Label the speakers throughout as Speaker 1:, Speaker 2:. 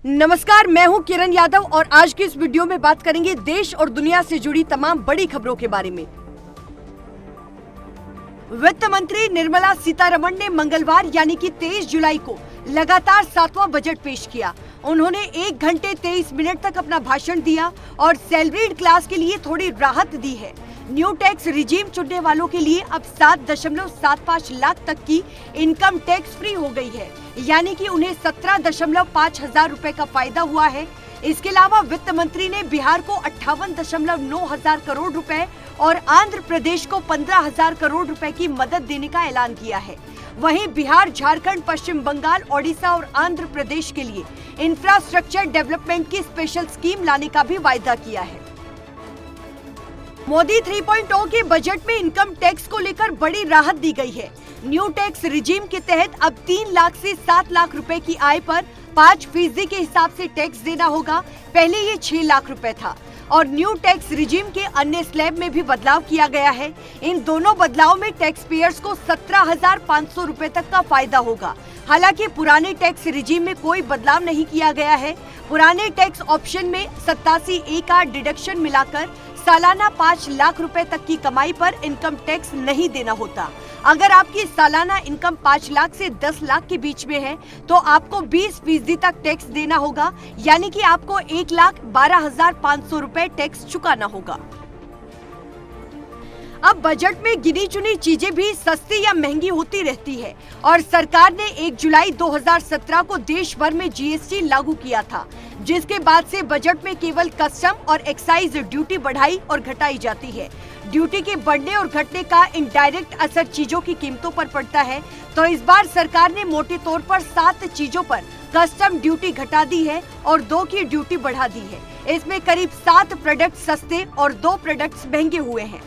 Speaker 1: नमस्कार, मैं हूं किरण यादव और आज की इस वीडियो में बात करेंगे देश और दुनिया से जुड़ी तमाम बड़ी खबरों के बारे में। वित्त मंत्री निर्मला सीतारमण ने मंगलवार यानी कि 23 जुलाई को लगातार 7वां बजट पेश किया। उन्होंने 1 घंटे 23 मिनट तक अपना भाषण दिया और सैलरीड क्लास के लिए थोड़ी राहत दी है। न्यू टैक्स रिजीम चुनने वालों के लिए अब 7.75 लाख तक की इनकम टैक्स फ्री हो गई है, यानी कि उन्हें 17.5 हजार रुपए का फायदा हुआ है। इसके अलावा वित्त मंत्री ने बिहार को 58.9 हजार करोड़ रुपए और आंध्र प्रदेश को 15 हजार करोड़ रुपए की मदद देने का ऐलान किया है। वहीं बिहार, झारखंड, पश्चिम बंगाल, ओडिशा और आंध्र प्रदेश के लिए इंफ्रास्ट्रक्चर डेवलपमेंट की स्पेशल स्कीम लाने का भी वायदा किया है। मोदी 3.0 के बजट में इनकम टैक्स को लेकर बड़ी राहत दी गई है। न्यू टैक्स रिजीम के तहत अब 3 लाख से 7 लाख रुपए की आय पर 5% के हिसाब से टैक्स देना होगा। पहले ये 6 लाख रुपए था। और न्यू टैक्स रिजीम के अन्य स्लैब में भी बदलाव किया गया है। इन दोनों बदलाव में टैक्स पेयर्स को 17,500 रुपए तक का फायदा होगा। हालांकि पुराने टैक्स रिजीम में कोई बदलाव नहीं किया गया है। पुराने टैक्स ऑप्शन में 87A का डिडक्शन मिलाकर सालाना 5 लाख रुपए तक की कमाई पर इनकम टैक्स नहीं देना होता। अगर आपकी सालाना इनकम 5 लाख से 10 लाख के बीच में है तो आपको 20% तक टैक्स देना होगा, यानी कि आपको 1,12,500 रुपए टैक्स चुकाना होगा। अब बजट में गिनी चुनी चीजें भी सस्ती या महंगी होती रहती है और सरकार ने 1 जुलाई 2017 को देश भर में GST लागू किया था, जिसके बाद से बजट में केवल कस्टम और एक्साइज ड्यूटी बढ़ाई और घटाई जाती है। ड्यूटी के बढ़ने और घटने का इनडायरेक्ट असर चीजों की कीमतों पर पड़ता है। तो इस बार सरकार ने मोटे तौर पर 7 चीजों पर कस्टम ड्यूटी घटा दी है और 2 की ड्यूटी बढ़ा दी है। इसमें करीब 7 प्रोडक्ट सस्ते और 2 प्रोडक्ट्स महंगे हुए हैं।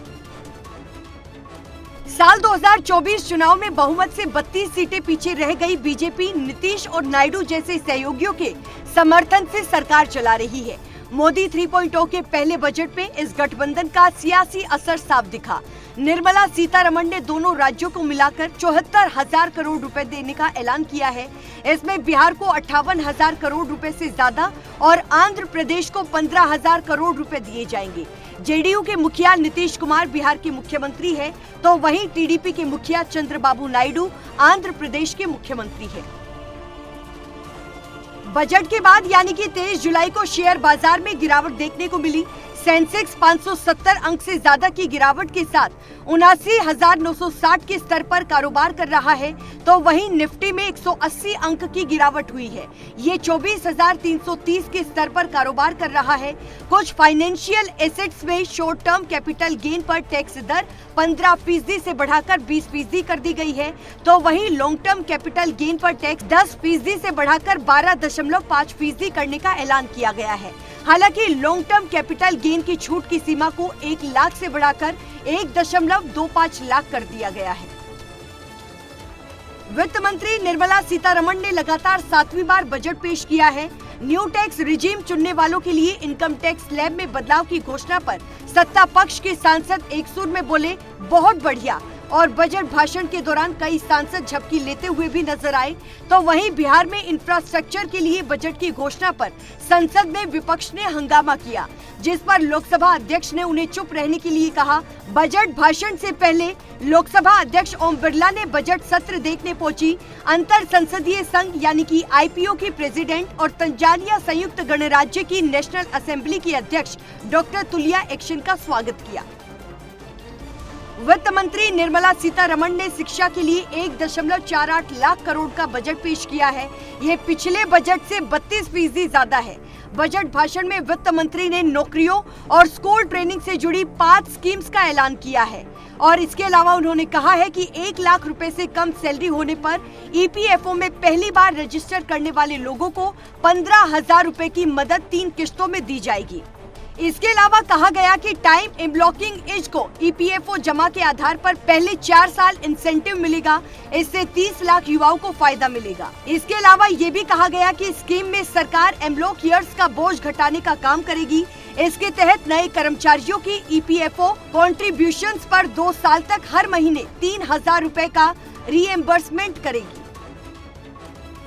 Speaker 1: साल 2024 चुनाव में बहुमत से 32 सीटें पीछे रह गई बीजेपी नीतीश और नायडू जैसे सहयोगियों के समर्थन से सरकार चला रही है। मोदी 3.0 के पहले बजट में इस गठबंधन का सियासी असर साफ दिखा। निर्मला सीतारमण ने दोनों राज्यों को मिलाकर 74,000 करोड़ रुपए देने का ऐलान किया है। इसमें बिहार को 58,000 करोड़ रुपए से ज्यादा और आंध्र प्रदेश को 15,000 करोड़ रुपए दिए जाएंगे। जेडीयू के मुखिया नीतीश कुमार बिहार के मुख्यमंत्री है, तो वहीं टीडीपी के मुखिया चंद्रबाबू नायडू आंध्र प्रदेश के मुख्यमंत्री है। बजट के बाद यानी कि 23 जुलाई को शेयर बाजार में गिरावट देखने को मिली। सेंसेक्स 570 अंक से ज्यादा की गिरावट के साथ 79,960 के स्तर पर कारोबार कर रहा है, तो वहीं निफ्टी में 180 अंक की गिरावट हुई है। ये 24,330 के स्तर पर कारोबार कर रहा है। कुछ फाइनेंशियल एसेट्स में शॉर्ट टर्म कैपिटल गेन पर टैक्स दर 15% से बढ़ाकर 20% कर दी गई है, तो वहीं लॉन्ग टर्म कैपिटल गेन पर टैक्स 10% से बढ़ाकर 12.5% करने का ऐलान किया गया है। हालांकि लॉन्ग टर्म कैपिटल गेन की छूट की सीमा को 1 लाख से बढ़ाकर 1.25 लाख कर दिया गया है। वित्त मंत्री निर्मला सीतारमण ने लगातार 7वीं बार बजट पेश किया है। न्यू टैक्स रिजीम चुनने वालों के लिए इनकम टैक्स स्लैब में बदलाव की घोषणा पर सत्ता पक्ष के सांसद एक सुर में बोले, बहुत बढ़िया। और बजट भाषण के दौरान कई सांसद झपकी लेते हुए भी नजर आए। तो वहीं बिहार में इंफ्रास्ट्रक्चर के लिए बजट की घोषणा पर संसद में विपक्ष ने हंगामा किया, जिस पर लोकसभा अध्यक्ष ने उन्हें चुप रहने के लिए कहा। बजट भाषण से पहले लोकसभा अध्यक्ष ओम बिरला ने बजट सत्र देखने पहुंची अंतर संसदीय संघ यानी कि IPO की प्रेसिडेंट और तंजानिया संयुक्त गणराज्य की नेशनल असेंबली की अध्यक्ष डॉक्टर तुलिया एक्शन का स्वागत किया। वित्त मंत्री निर्मला सीतारमण ने शिक्षा के लिए 1.48 लाख करोड़ का बजट पेश किया है। ये पिछले बजट से 32% ज्यादा है। बजट भाषण में वित्त मंत्री ने नौकरियों और स्कूल ट्रेनिंग से जुड़ी 5 स्कीम्स का ऐलान किया है और इसके अलावा उन्होंने कहा है कि 1 लाख रुपए से कम सैलरी होने पर EPFO में पहली बार रजिस्टर करने वाले लोगों को 15,000 रुपए की मदद 3 किश्तों में दी जाएगी। इसके अलावा कहा गया कि टाइम एम्ब्लॉकिंग एज को EPFO जमा के आधार पर पहले 4 साल इंसेंटिव मिलेगा। इससे 30 लाख युवाओं को फायदा मिलेगा। इसके अलावा ये भी कहा गया कि स्कीम में सरकार एम्ब्लॉक ईयर्स का बोझ घटाने का काम करेगी। इसके तहत नए कर्मचारियों की EPFO कॉन्ट्रीब्यूशंस पर 2 साल तक हर महीने 3,000 रुपए का रीएम्बर्समेंट करेगी।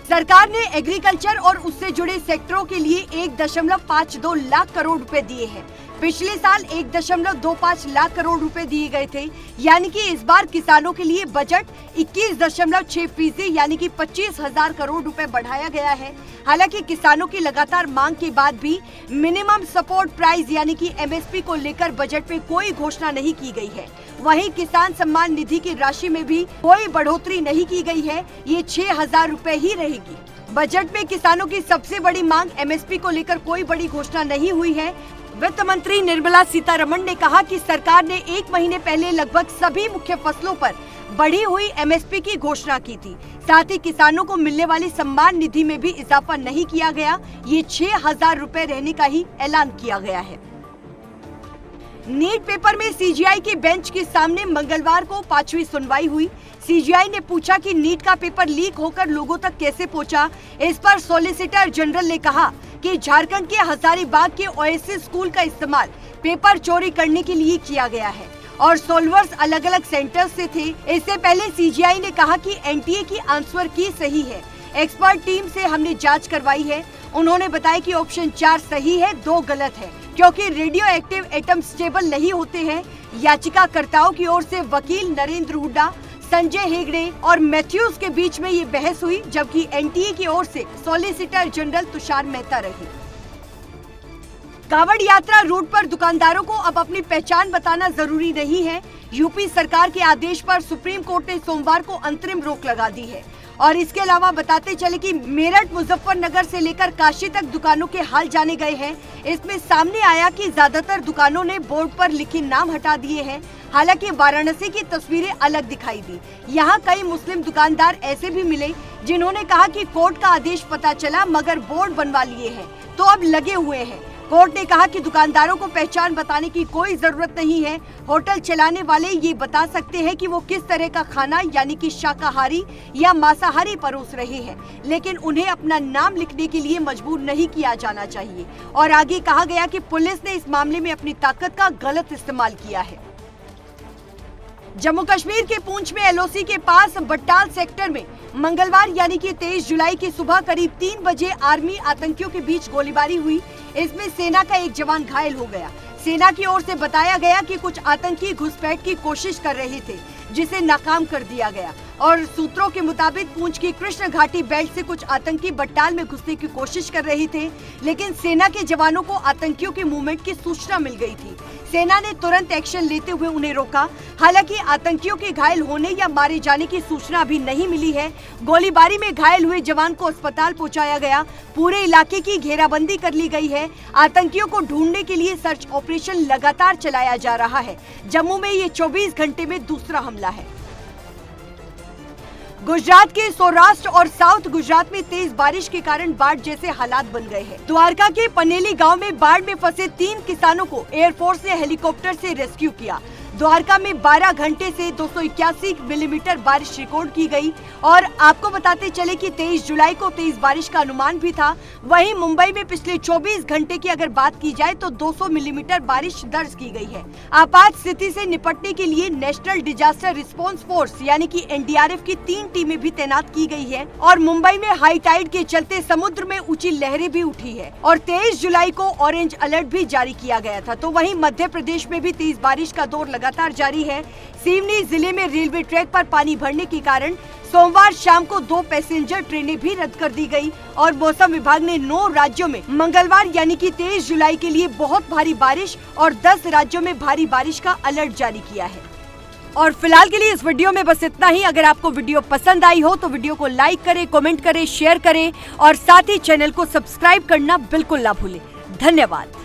Speaker 1: सरकार ने एग्रीकल्चर और उससे जुड़े सेक्टरों के लिए 1.52 लाख करोड़ रुपए दिए हैं। पिछले साल 1.25 लाख करोड़ रुपए दिए गए थे, यानी कि इस बार किसानों के लिए बजट 21.6% यानी कि 25,000 करोड़ रुपए बढ़ाया गया है। हालांकि किसानों की लगातार मांग के बाद भी मिनिमम सपोर्ट प्राइस यानी कि MSP को लेकर बजट में कोई घोषणा नहीं की गई है। वहीं किसान सम्मान निधि की राशि में भी कोई बढ़ोतरी नहीं की गई है, ये 6,000 रुपए ही रहेगी। बजट में किसानों की सबसे बड़ी मांग MSP को लेकर कोई बड़ी घोषणा नहीं हुई है। वित्त मंत्री निर्मला सीतारमण ने कहा कि सरकार ने 1 महीने पहले लगभग सभी मुख्य फसलों पर बढ़ी हुई MSP की घोषणा की थी। साथ ही किसानों को मिलने वाली सम्मान निधि में भी इजाफा नहीं किया गया, ये 6,000 रुपए रहने का ही ऐलान किया गया है। नीट पेपर में CGI के बेंच के सामने मंगलवार को 5वीं सुनवाई हुई। CGI ने पूछा कि नीट का पेपर लीक होकर लोगों तक कैसे पहुंचा। इस पर सॉलिसिटर जनरल ने कहा कि झारखंड के हजारीबाग के ओएसिस स्कूल का इस्तेमाल पेपर चोरी करने के लिए किया गया है और सोल्वर्स अलग अलग सेंटर्स से थे। इससे पहले CGI ने कहा कि NTA की आंसर की सही है, एक्सपर्ट टीम से हमने जांच करवाई है। उन्होंने बताया कि ऑप्शन 4 सही है, 2 गलत है, क्योंकि रेडियो एक्टिव एटम स्टेबल नहीं होते हैं। याचिकाकर्ताओं की ओर से वकील नरेंद्र हुड्डा, संजय हेगड़े और मैथ्यूज के बीच में ये बहस हुई, जबकि NTA की ओर से सॉलिसिटर जनरल तुषार मेहता रहे। कांवड़ यात्रा रूट पर दुकानदारों को अब अपनी पहचान बताना जरूरी नहीं है। यूपी सरकार के आदेश पर सुप्रीम कोर्ट ने सोमवार को अंतरिम रोक लगा दी है। और इसके अलावा बताते चले कि मेरठ, मुजफ्फरनगर से लेकर काशी तक दुकानों के हाल जाने गए हैं। इसमें सामने आया कि ज्यादातर दुकानों ने बोर्ड पर लिखे नाम हटा दिए हैं। हालांकि वाराणसी की तस्वीरें अलग दिखाई दी। यहाँ कई मुस्लिम दुकानदार ऐसे भी मिले जिन्होंने कहा कि कोर्ट का आदेश पता चला मगर बोर्ड बनवा लिए हैं तो अब लगे हुए हैं। कोर्ट ने कहा कि दुकानदारों को पहचान बताने की कोई जरूरत नहीं है। होटल चलाने वाले ये बता सकते हैं कि वो किस तरह का खाना यानी कि शाकाहारी या मांसाहारी परोस रहे हैं, लेकिन उन्हें अपना नाम लिखने के लिए मजबूर नहीं किया जाना चाहिए। और आगे कहा गया कि पुलिस ने इस मामले में अपनी ताकत का गलत इस्तेमाल किया है। जम्मू कश्मीर के पुंछ में LOC के पास बट्टाल सेक्टर में मंगलवार यानी कि 23 जुलाई की सुबह करीब 3 बजे आर्मी आतंकियों के बीच गोलीबारी हुई। इसमें सेना का एक जवान घायल हो गया। सेना की ओर से बताया गया कि कुछ आतंकी घुसपैठ की कोशिश कर रहे थे, जिसे नाकाम कर दिया गया। और सूत्रों के मुताबिक पुंछ की कृष्ण घाटी बेल्ट से कुछ आतंकी बट्टाल में घुसने की कोशिश कर रहे थे, लेकिन सेना के जवानों को आतंकियों के मूवमेंट की सूचना मिल गई थी। सेना ने तुरंत एक्शन लेते हुए उन्हें रोका। हालांकि आतंकियों के घायल होने या मारे जाने की सूचना अभी नहीं मिली है। गोलीबारी में घायल हुए जवान को अस्पताल पहुंचाया गया। पूरे इलाके की घेराबंदी कर ली गई है। आतंकियों को ढूंढने के लिए सर्च ऑपरेशन लगातार चलाया जा रहा है। जम्मू में ये 24 घंटे में दूसरा हमला है। गुजरात के सौराष्ट्र और साउथ गुजरात में तेज बारिश के कारण बाढ़ जैसे हालात बन गए हैं। द्वारका के पनेली गांव में बाढ़ में फंसे 3 किसानों को एयरफोर्स ने हेलीकॉप्टर से रेस्क्यू किया। द्वारका में 12 घंटे से 281 मिलीमीटर बारिश रिकॉर्ड की गई। और आपको बताते चले कि 23 जुलाई को तेज बारिश का अनुमान भी था। वहीं मुंबई में पिछले 24 घंटे की अगर बात की जाए तो 200 मिलीमीटर बारिश दर्ज की गई है। आपात स्थिति से निपटने के लिए नेशनल डिजास्टर रिस्पांस फोर्स यानी कि NDRF की 3 टीमें भी तैनात की गई है। और मुंबई में हाई टाइड के चलते समुद्र में ऊंची लहरें भी उठी है। और 23 जुलाई को ऑरेंज अलर्ट भी जारी किया गया था। तो वहीं मध्य प्रदेश में भी तेज बारिश का दौर लगातार जारी है। सिवनी जिले में रेलवे ट्रैक पर पानी भरने के कारण सोमवार शाम को 2 पैसेंजर ट्रेनें भी रद्द कर दी गई। और मौसम विभाग ने 9 राज्यों में मंगलवार यानी कि 23 जुलाई के लिए बहुत भारी बारिश और 10 राज्यों में भारी बारिश का अलर्ट जारी किया है। और फिलहाल के लिए इस वीडियो में बस इतना ही। अगर आपको वीडियो पसंद आई हो तो वीडियो को लाइक करें, कमेंट करें, शेयर करें और साथ ही चैनल को सब्सक्राइब करना बिल्कुल ना भूलें। धन्यवाद।